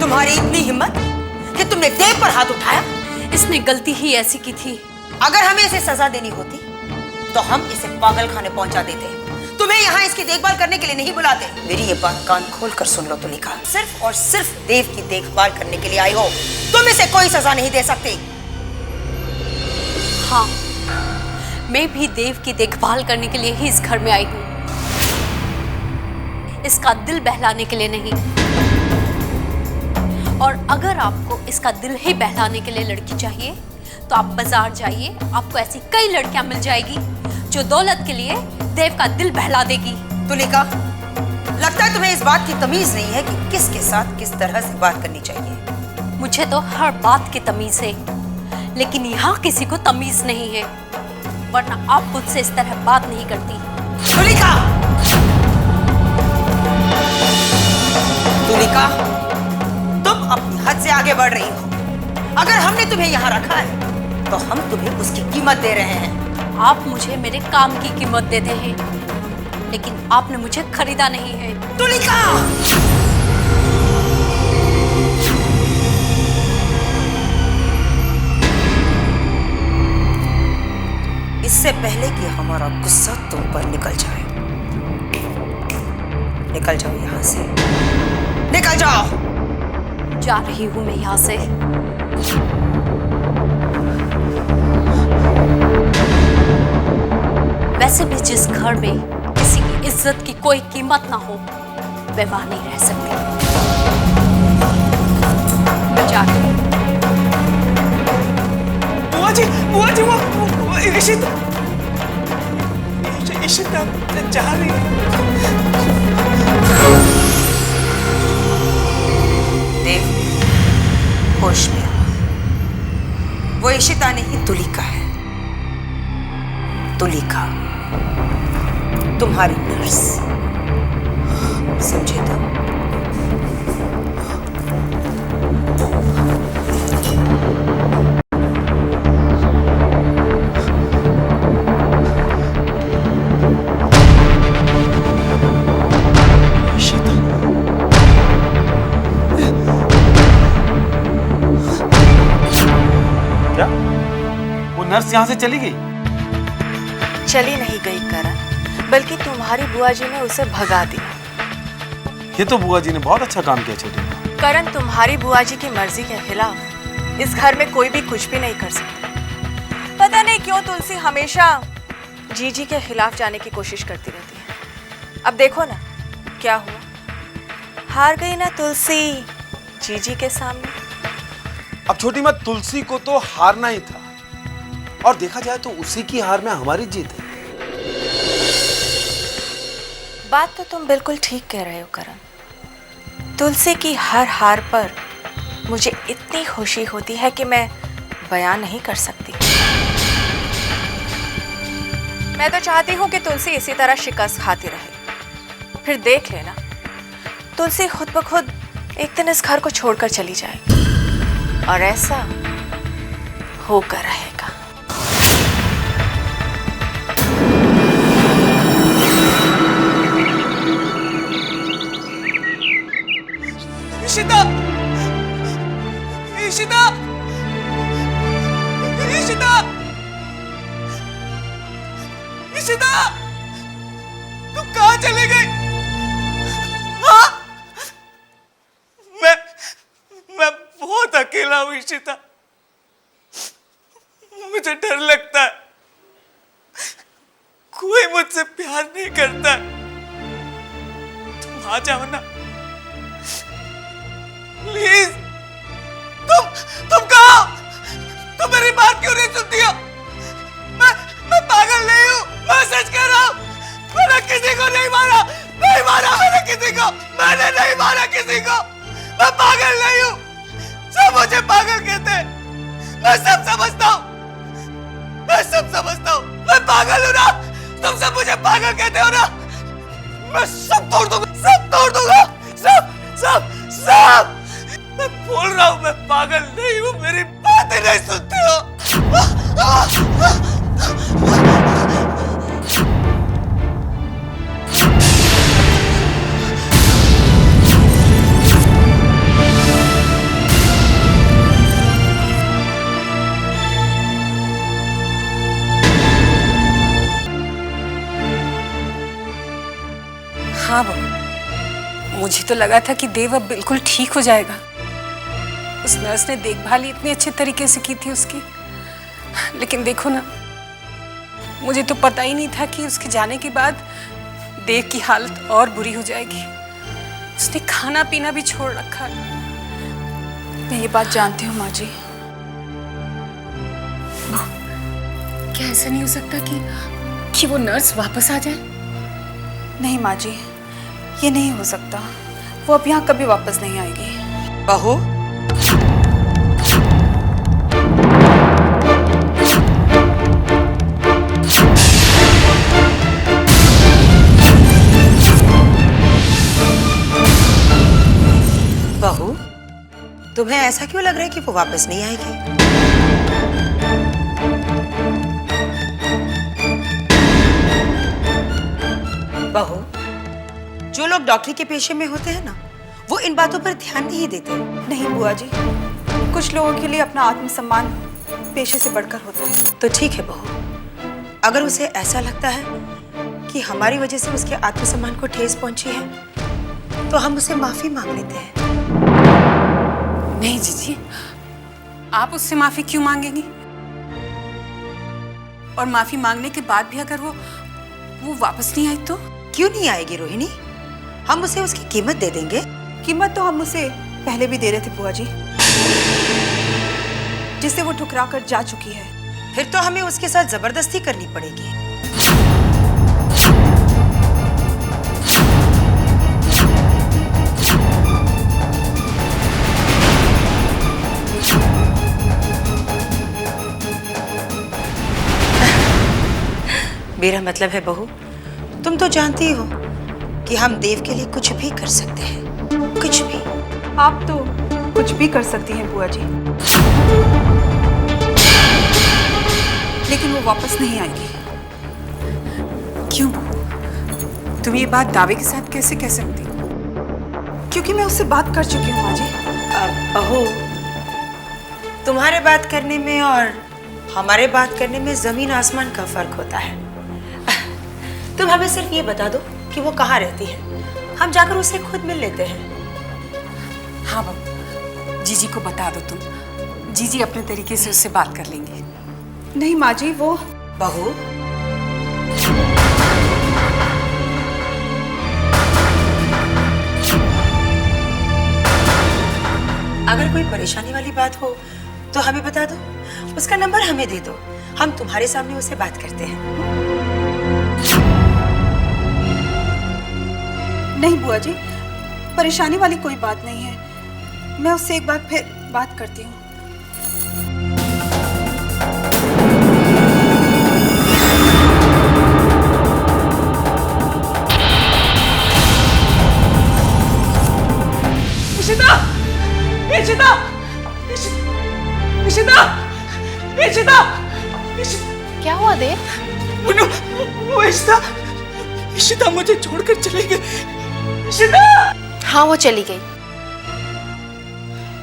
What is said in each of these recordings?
तुम्हारी इतनी हिम्मत कि तुमने देव पर हाथ उठाया? इसने गलती ही ऐसी की थी। अगर हमें इसे सजा देनी होती तो हम इसे पागल खाने पहुंचा देते। तुम्हें यहाँ इसकी देखभाल करने के लिए नहीं बुलाते। मेरी ये बात कान खोल कर सुन लो तुलिका, सिर्फ और सिर्फ देव की देखभाल करने के लिए आई हो। तुम इसे कोई सजा नहीं दे सकती। हाँ, मैं भी देव की देखभाल करने के लिए ही इस घर में आई हूँ, इसका दिल बहलाने के लिए नहीं। और अगर आपको इसका दिल ही बहलाने के लिए लड़की चाहिए तो आप बाजार जाइए, आपको ऐसी कई लड़कियां मिल जाएगी जो दौलत के लिए देव का दिल बहला देगी। तुलिका, लगता है तुम्हें इस बात की तमीज नहीं है कि किसके साथ किस तरह से बात करनी चाहिए। मुझे तो हर बात की तमीज है, लेकिन यहाँ किसी को तमीज नहीं है, वरना आप मुझसे इस तरह बात नहीं करती। तुलिका! तुलिका, तुम अपनी हद से आगे बढ़ रही हो। अगर हमने तुम्हें यहाँ रखा है तो हम तुम्हें उसकी कीमत दे रहे हैं। आप मुझे मेरे काम की कीमत देते हैं, लेकिन आपने मुझे खरीदा नहीं है। तुलिका! इससे पहले कि हमारा गुस्सा तुम पर निकल जाए, निकल जाओ यहाँ से, निकल जाओ। जा रही हूँ मैं यहाँ से। वैसे भी जिस घर में किसी की इज्जत की कोई कीमत ना हो, मैं वहां नहीं रह सकती। मैं जा रही हूँ। बुआ जी वो इशिता जा रही है। देव, होश में आओ। वो इशिता नहीं, तुलिका है। तुलिका तुम्हारी नर्स, समझे तो? क्या वो नर्स यहाँ से चली गई? चली नहीं गई करण, बल्कि तुम्हारी बुआ जी ने उसे भगा दिया। ये तो बुआ जी ने बहुत अच्छा काम किया छोटी। करण, तुम्हारी बुआ जी की मर्जी के खिलाफ इस घर में कोई भी कुछ भी नहीं कर सकता। पता नहीं क्यों तुलसी हमेशा जीजी के खिलाफ जाने की कोशिश करती रहती है। अब देखो ना क्या हुआ, हार गई ना तुलसी जीजी के सामने। अब छोटी माँ, तुलसी को तो हारना ही था, और देखा जाए तो उसी की हार में हमारी जीत है। बात तो तुम बिल्कुल ठीक कह रहे हो करण। तुलसी की हर हार पर मुझे इतनी खुशी होती है कि मैं बयान नहीं कर सकती। मैं तो चाहती हूँ कि तुलसी इसी तरह शिकस्त खाती रहे, फिर देख लेना तुलसी खुद ब खुद एक दिन इस घर को छोड़कर चली जाएगी, और ऐसा होकर रहेगा। इशिता! इशिता! इशिता! इशिता! तुम कहाँ चले गई? हाँ? मैं बहुत अकेला हूँ इशिता। मुझे डर लगता है, कोई मुझसे प्यार नहीं करता। तुम आ जाओ ना प्लीज। तुम कहाँ? तुम मेरी बात क्यों नहीं सुनती हो? मैं पागल नहीं हूँ, मैं सच कह रहा हूँ। मैंने किसी को नहीं मारा, नहीं मारा मैंने किसी को, मैंने नहीं मारा किसी को। मैं पागल नहीं हूँ, सब मुझे पागल कहते हैं। मैं सब समझता हूँ, मैं सब समझता हूँ। मैं पागल हूँ ना, तुम सब मुझे पागल कहते हो ना। मैं सब तोड़ दूंगा, सब तोड़ दूंगा, सब सब सब। मैं बोल रहा हूँ मैं पागल नहीं हूँ, मेरी बातें नहीं सुनते हो। मुझे तो लगा था कि देव अब बिल्कुल ठीक हो जाएगा। उस नर्स ने देखभाल ही इतने अच्छे तरीके से की थी उसकी। लेकिन देखो ना, मुझे तो पता ही नहीं था कि उसके जाने के बाद देव की हालत और बुरी हो जाएगी। उसने खाना पीना भी छोड़ रखा। मैं ये बात जानती हूँ माँ जी। क्या ऐसा नहीं हो सकता कि वो नर्स वापस आ जाए? नहीं माँ जी, ये नहीं हो सकता। वो अब यहाँ कभी वापस नहीं आएगी। बहू, बहू, तुम्हें ऐसा क्यों लग रहा है कि वो वापस नहीं आएगी? बहू, जो लोग डॉक्टरी के पेशे में होते हैं ना, वो इन बातों पर ध्यान नहीं देते। नहीं बुआ जी, कुछ लोगों के लिए अपना आत्मसम्मान पेशे से बढ़कर होता है। तो ठीक है बहू, अगर उसे ऐसा लगता है कि हमारी वजह से उसके आत्मसम्मान को ठेस पहुंची है, तो हम उसे माफी मांग लेते हैं। नहीं जीजी, आप उससे माफी क्यों मांगेंगी? और माफी मांगने के बाद भी अगर वो वापस नहीं आई तो? क्यों नहीं आएगी रोहिणी? हम उसे उसकी कीमत दे देंगे। कीमत तो हम उसे पहले भी दे रहे थे बुआ जी, जिसे वो ठुकरा कर जा चुकी है। फिर तो हमें उसके साथ जबरदस्ती करनी पड़ेगी। मेरा मतलब है बहू, तुम तो जानती हो कि हम देव के लिए कुछ भी कर सकते हैं, कुछ भी। आप तो कुछ भी कर सकती हैं बुआ जी, लेकिन वो वापस नहीं आएगी। क्यों बहू? तुम ये बात दावे के साथ कैसे कह सकती? क्योंकि मैं उससे बात कर चुकी हूँ माँ जी। बहू, तुम्हारे बात करने में और हमारे बात करने में जमीन आसमान का फर्क होता है। तुम हमें सिर्फ ये बता दो कि वो कहाँ रहती है, हम जाकर उससे खुद मिल लेते हैं। हाँ बहू, जीजी को बता दो तुम। जीजी अपने तरीके से उससे बात कर लेंगी। नहीं माँ जी, वो बहू, अगर कोई परेशानी वाली बात हो तो हमें बता दो, उसका नंबर हमें दे दो, हम तुम्हारे सामने उससे बात करते हैं। नहीं बुआ जी, परेशानी वाली कोई बात नहीं है। मैं उससे एक बार फिर बात करती हूँ। इशिता! इशिता! इशिता! इशिता! क्या हुआ देव? वो इशिता! इशिता मुझे छोड़कर चली गई। इशिता! हाँ वो चली गई,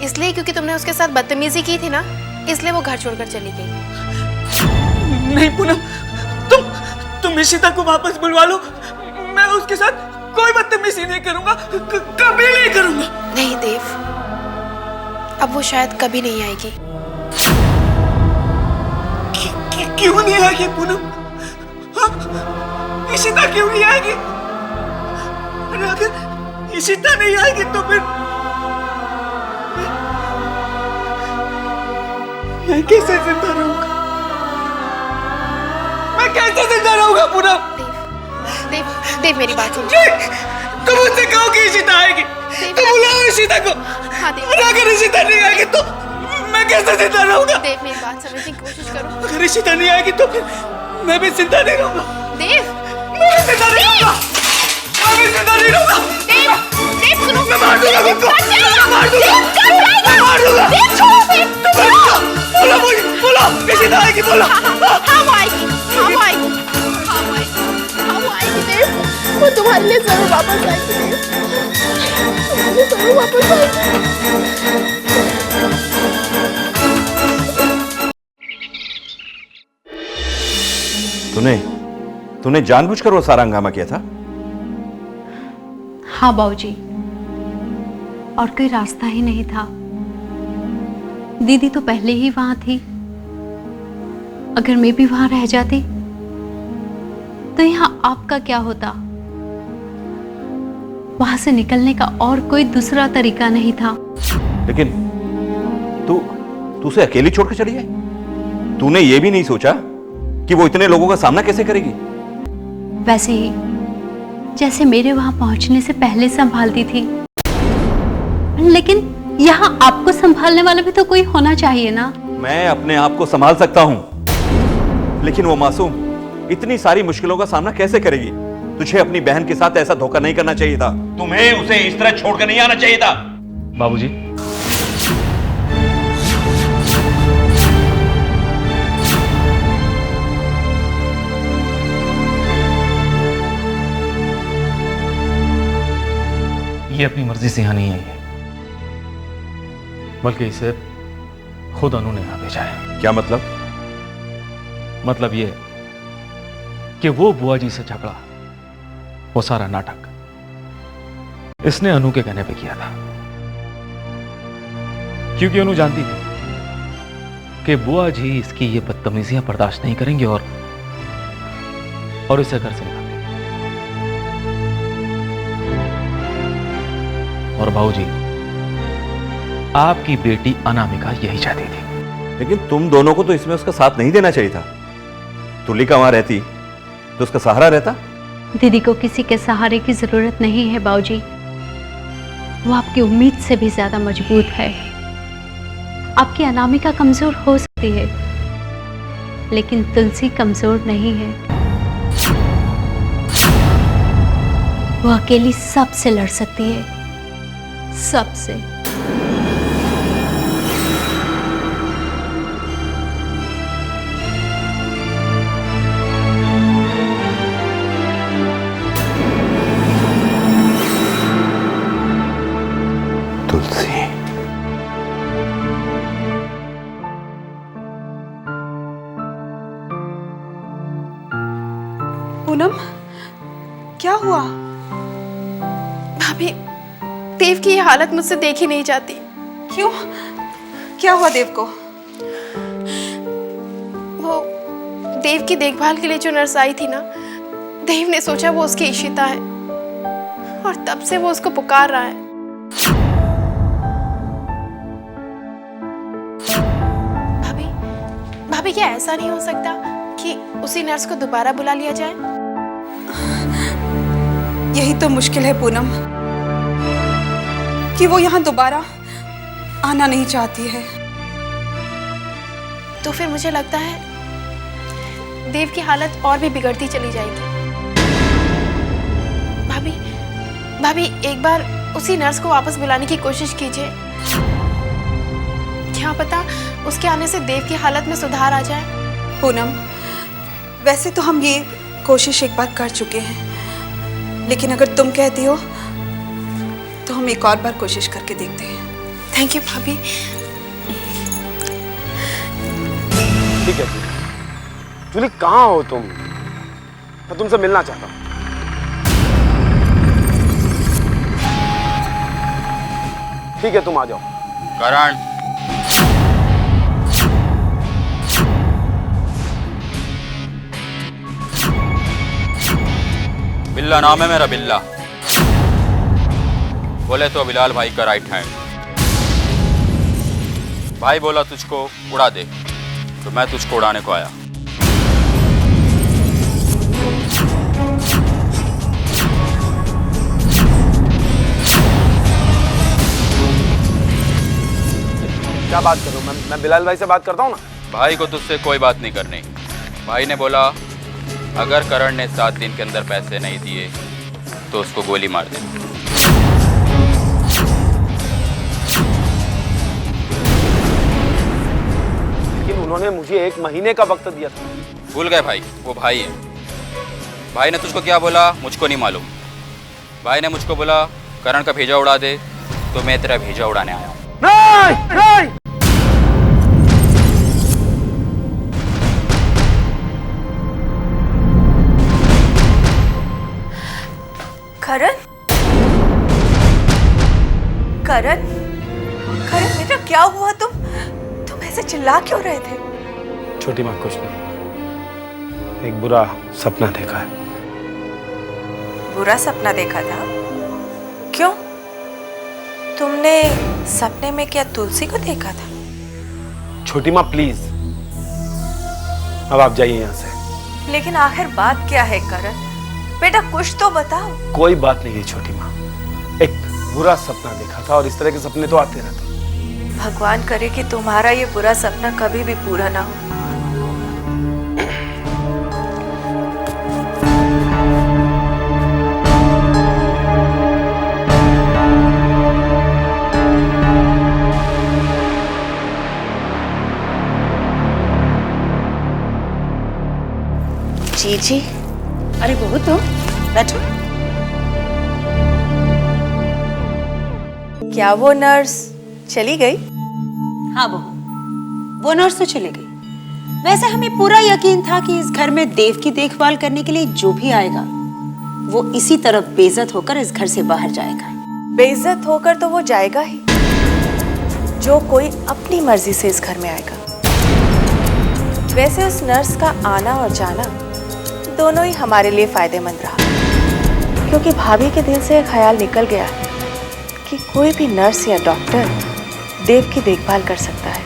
इसलिए क्योंकि तुमने उसके साथ बदतमीजी की थी ना, इसलिए वो घर छोड़कर चली गई। नहीं पूनम, तुम इशिता को वापस बुलवा लो। मैं उसके साथ कोई बदतमीजी नहीं करूंगा, कभी नहीं करूंगा। नहीं देव, अब वो शायद कभी नहीं आएगी। क्यों नहीं आएगी पूनम? हाँ? इशिता क्यों नहीं आएगी? अरे अगर इशिता नहीं आएगी तो फिर मैं कैसे जिंदा रहूंगा? मैं कैसे जिंदा रहूंगा पूनम? देव, देव मेरी बात सुन। तुम मुझसे कहो कि इशिता आएगी, तुम बुलाओ इशिता को। हाँ देव। और अगर इशिता नहीं आएगी तो मैं कैसे जिंदा रहूंगा? देव मेरी बात समझने की कोशिश करो। अगर इशिता नहीं आएगी तो फिर मैं भी जिंदा नहीं रहूंगा। देव, मैं भी जिंदा नहीं रहूंगा। मैं भी जिंदा नहीं रहूंगा। देव, देव सुनो। मैं मार दूंगा तुमको। मैं मार दूंगा। मैं मार दूंगा। देव छोड़ो फिर। बोलो मुझे, बोलो इशिता आएगी, बोलो। हाँ वो आएगी, हाँ वो आएगी, हाँ वो आएगी, हाँ वो आएगी देव। वो तुम्हारे लिए जरूर वापस आएगी देव, तुम्हारे लिए जरूर वापस आएगी। तूने जानबूझकर वो सारा हंगामा किया था? हाँ बाबूजी, और कोई रास्ता ही नहीं था। दीदी तो पहले ही वहां थी। अगर मैं भी वहां रह जाती तो यहाँ आपका क्या होता? वहां से निकलने का और कोई दूसरा तरीका नहीं था। लेकिन तू उसे अकेली छोड़कर चली गई? तूने ये भी नहीं सोचा कि वो इतने लोगों का सामना कैसे करेगी? वैसे ही जैसे मेरे वहां पहुंचने से पहले संभालती थी। लेकिन यहाँ आपको संभालने वाला भी तो कोई होना चाहिए ना। मैं अपने आप को संभाल सकता हूं, लेकिन वो मासूम इतनी सारी मुश्किलों का सामना कैसे करेगी? तुझे अपनी बहन के साथ ऐसा धोखा नहीं करना चाहिए था। तुम्हें उसे इस तरह छोड़कर नहीं आना चाहिए था। बाबूजी, ये अपनी मर्जी से यहां नहीं आई है, बल्कि इसे खुद अनु ने यहां भेजा है। क्या मतलब? मतलब ये कि वो बुआ जी से झगड़ा, वो सारा नाटक इसने अनु के कहने पे किया था, क्योंकि अनु जानती थी कि बुआ जी इसकी ये बदतमीजियां बर्दाश्त नहीं करेंगे और इसे घर से निकाल देंगे। और बाबूजी, आपकी बेटी अनामिका यही चाहती थी। लेकिन तुम दोनों को तो इसमें उसका साथ नहीं देना चाहिए था। तुलिका वहां रहती तो उसका सहारा रहता। दीदी को किसी के सहारे की जरूरत नहीं है बाबूजी। वो आपकी उम्मीद से भी ज्यादा मजबूत है। आपकी अनामिका कमजोर हो सकती है, लेकिन तुलसी कमजोर नहीं है। वो अकेली सबसे लड़ सकती है, सबसे। तुलसी, पूनम, क्या हुआ? भाभी, देव की ये हालत मुझसे देखी नहीं जाती। क्यों? क्या हुआ देव को? वो देव की देखभाल के लिए जो नर्स आई थी ना, देव ने सोचा वो उसकी इशिता है और तब से वो उसको पुकार रहा है। भाभी, भाभी क्या ऐसा नहीं हो सकता कि उसी नर्स को दोबारा बुला लिया जाए? यही तो मुश्किल है पूनम, कि वो यहाँ दोबारा आना नहीं चाहती है। तो फिर मुझे लगता है देव की हालत और भी बिगड़ती चली जाएगी। भाभी, भाभी एक बार उसी नर्स को वापस बुलाने की कोशिश कीजिए। क्या पता उसके आने से देव की हालत में सुधार आ जाए। पूनम, वैसे तो हम ये कोशिश एक बार कर चुके हैं, लेकिन अगर तुम कहती हो तो हम एक और बार कोशिश करके देखते हैं। थैंक यू भाभी। ठीक है जूली, कहाँ हो तुम? मैं तुमसे मिलना चाहता हूँ। ठीक है, तुम आ जाओ। करण, बिल्ला नाम है मेरा, बिल्ला। बोले तो बिलाल भाई का राइट हैंड। भाई बोला तुझको उड़ा दे, तो मैं तुझको उड़ाने को आया। क्या बात कर रहे हो? मैं बिलाल भाई से बात करता हूँ ना। भाई को तुझसे कोई बात नहीं करनी। भाई ने बोला अगर करण ने 7 दिन के अंदर पैसे नहीं दिए तो उसको गोली मार दे। लेकिन उन्होंने मुझे 1 महीने का वक्त दिया था। भूल गए भाई, वो भाई है। भाई ने तुझको क्या बोला मुझको नहीं मालूम। भाई ने मुझको बोला करण का भेजा उड़ा दे, तो मैं तेरा भेजा उड़ाने आया हूँ। नहीं, नहीं। करण? करण, करण बेटा क्या हुआ? तुम ऐसे चिल्ला क्यों रहे थे? छोटी माँ कुछ नहीं, एक बुरा सपना देखा है। बुरा सपना देखा था? क्यों? तुमने सपने में क्या तुलसी को देखा था? छोटी माँ प्लीज, अब आप जाइए यहाँ से। लेकिन आखिर बात क्या है करण? बेटा कुछ तो बताओ। कोई बात नहीं है छोटी माँ, एक बुरा सपना देखा था और इस तरह के सपने तो आते रहते। भगवान करे कि तुम्हारा ये बुरा सपना कभी भी पूरा ना हो। जी अरे बहू तुम बैठो। क्या वो नर्स चली गई? हाँ बहू, वो नर्स तो चली गई। वैसे हमें पूरा यकीन था कि इस घर में देव की देखभाल करने के लिए जो भी आएगा वो इसी तरह बेइज्जत होकर इस घर से बाहर जाएगा। बेइज्जत होकर तो वो जाएगा ही, जो कोई अपनी मर्जी से इस घर में आएगा। वैसे उस नर्स का आना और जाना दोनों ही हमारे लिए फायदेमंद रहा, क्योंकि भाभी के दिल से एक ख्याल निकल गया कि कोई भी नर्स या डॉक्टर देव की देखभाल कर सकता है।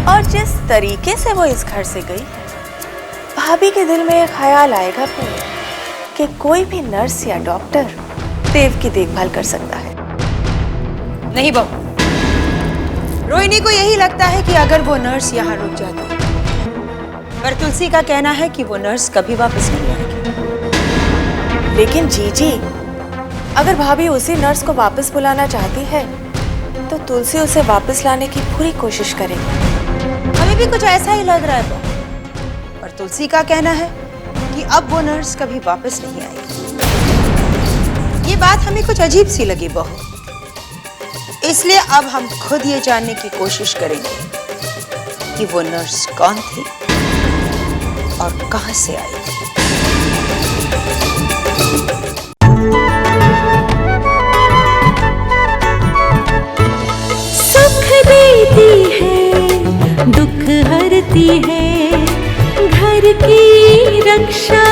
और जिस तरीके से वो इस घर से गई, भाभी के दिल में एक ख्याल आएगा फिर कि कोई भी नर्स या डॉक्टर देव की देखभाल कर सकता है। नहीं बहू, रोहिणी को यही लगता है कि अगर वो नर्स यहाँ रुक जाती, पर तुलसी का कहना है कि वो नर्स कभी वापस नहीं आएगी। लेकिन जीजी, अगर भाभी उसी नर्स को वापस बुलाना चाहती है तो तुलसी उसे वापस लाने की पूरी कोशिश करेगी। हमें भी कुछ ऐसा ही लग रहा है बहू, पर तुलसी का कहना है कि अब वो नर्स कभी वापस नहीं आएगी। ये बात हमें कुछ अजीब सी लगी बहू, इसलिए अब हम खुद ये जानने की कोशिश करेंगे कि वो नर्स कौन थी और कहां से आई थी। सुख देती है, दुख हरती है, घर की रक्षा